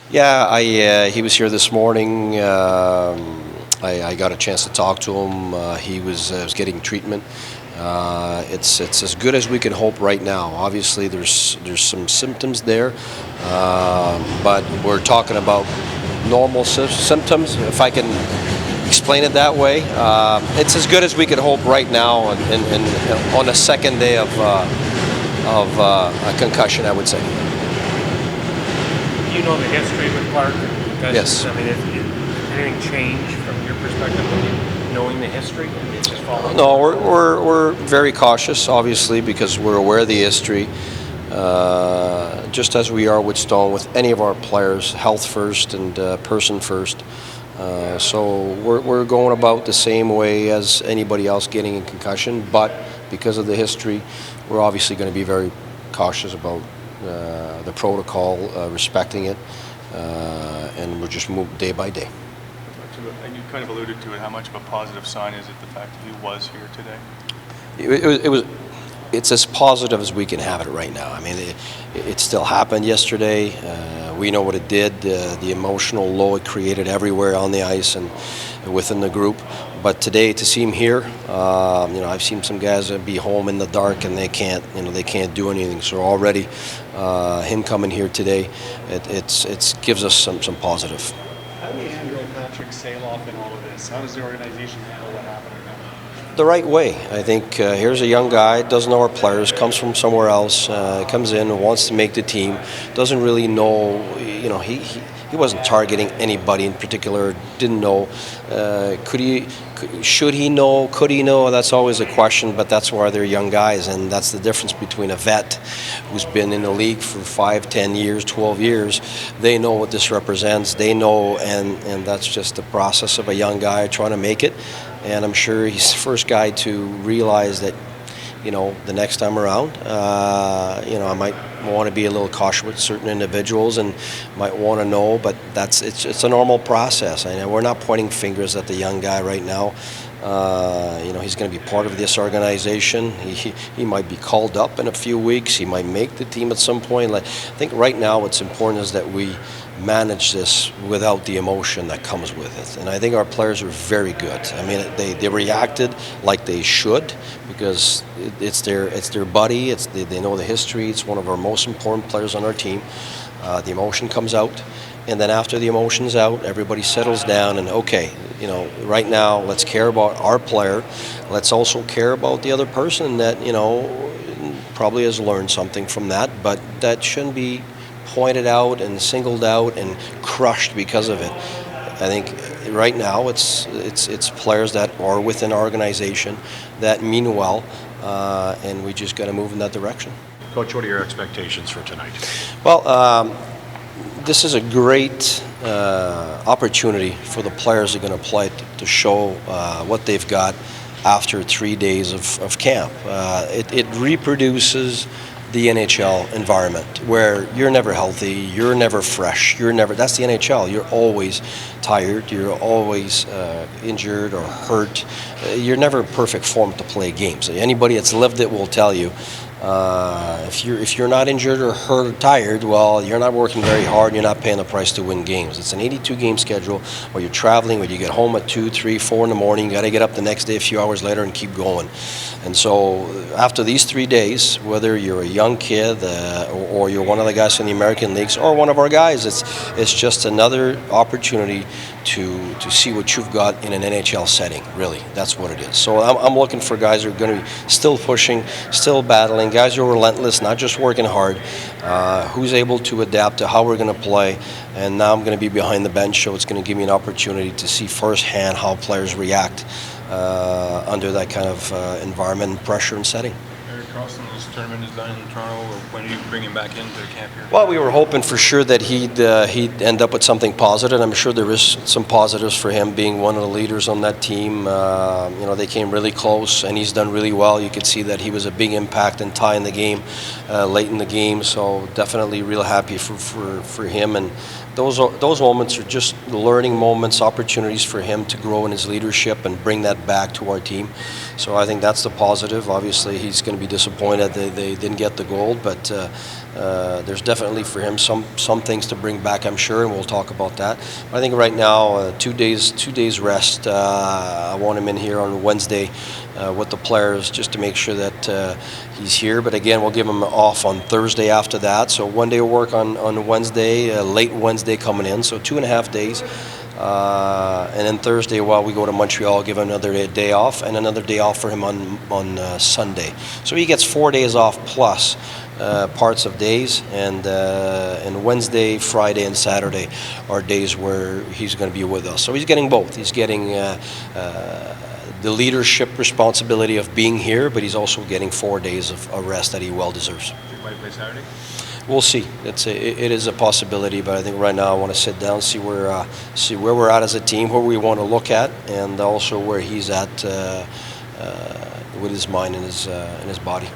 Yeah, he was here this morning. I got a chance to talk to him. He was getting treatment. It's as good as we can hope right now. Obviously, there's some symptoms there, but we're talking about normal symptoms, if I can explain it that way. It's as good as we could hope right now, and on the second day of a concussion, I would say. You know the history with Clarke. Yes. I mean, anything change from your perspective knowing the history? Just following? No, we're very cautious, obviously, because we're aware of the history. Just as we are with Stone, with any of our players, health first and person first. So we're going about the same way as anybody else getting a concussion, but because of the history, we're obviously going to be very cautious about the protocol, respecting it, and we'll just move day by day. And you kind of alluded to it. How much of a positive sign is it the fact that he was here today? It's as positive as we can have it right now. I mean, it still happened yesterday. We know what it did, the emotional low it created everywhere on the ice and within the group. But today, to see him here, I've seen some guys be home in the dark and they can't do anything. So already, him coming here today, it gives us some positive. How do we handle Patrick Saloff in all of this? How does the organization handle what happened to him? The right way. I think here's a young guy, doesn't know our players, comes from somewhere else, comes in and wants to make the team, doesn't really know, he wasn't targeting anybody in particular, didn't know. Should he know? Could he know? That's always a question, but that's why they're young guys, and that's the difference between a vet who's been in the league for 5, 10 years, 12 years. They know what this represents. They know, and that's just the process of a young guy trying to make it. And I'm sure he's the first guy to realize that, the next time around, I might want to be a little cautious with certain individuals and might want to know, but it's a normal process. I know we're not pointing fingers at the young guy right now. He's going to be part of this organization. He might be called up in a few weeks. He might make the team at some point. I think right now what's important is that we manage this without the emotion that comes with it. And I think our players are very good. I mean, they reacted like they should because it's their buddy. They know the history. It's one of our most important players on our team. The emotion comes out. And then after the emotion's out, everybody settles down and, okay, right now let's care about our player. Let's also care about the other person that, probably has learned something from that, but that shouldn't be pointed out and singled out and crushed because of it. I think right now it's players that are within our organization that mean well, and we just got to move in that direction. Coach, what are your expectations for tonight? Well, this is a great opportunity for the players that are going to play to show what they've got after 3 days of camp. It reproduces the NHL environment where you're never healthy, you're never fresh, that's the NHL. You're always tired, you're always injured or hurt. You're never in perfect form to play games. Anybody that's lived it will tell you. If you're not injured or hurt or tired, well, you're not working very hard and you're not paying the price to win games. It's an 82-game schedule where you're traveling, where you get home at 2, 3, 4 in the morning. You got to get up the next day a few hours later and keep going. And so after these 3 days, whether you're a young kid or you're one of the guys in the American leagues or one of our guys, it's just another opportunity to see what you've got in an NHL setting, really. That's what it is. So I'm looking for guys who are going to be still pushing, still battling, guys who are relentless, not just working hard, who's able to adapt to how we're going to play. And now I'm going to be behind the bench, so it's going to give me an opportunity to see firsthand how players react under that kind of environment and pressure and setting. This tournament is done in Toronto. When do you bring him back into camp here? Well, we were hoping for sure that he'd end up with something positive. I'm sure there is some positives for him being one of the leaders on that team. They came really close, and he's done really well. You could see that he was a big impact and tie in the game late in the game. So definitely real happy for him. And those moments are just learning moments, opportunities for him to grow in his leadership and bring that back to our team. So I think that's the positive. Obviously, he's going to be disappointed disappointed they didn't get the gold, but there's definitely for him some things to bring back, I'm sure, and we'll talk about that. But I think right now, 2 days rest. I want him in here on Wednesday with the players just to make sure that he's here. But again, we'll give him off on Thursday after that. So 1 day of work on Wednesday, late Wednesday coming in. So 2.5 days. And then Thursday, while we go to Montreal, give him another day off, and another day off for him on Sunday. So he gets 4 days off plus parts of days, and Wednesday, Friday, and Saturday are days where he's going to be with us. So he's getting both. He's getting the leadership responsibility of being here, but he's also getting 4 days of rest that he well deserves. You might play Saturday? We'll see. It is a possibility, but I think right now I want to sit down, see where we're at as a team, where we want to look at, and also where he's at with his mind and his body.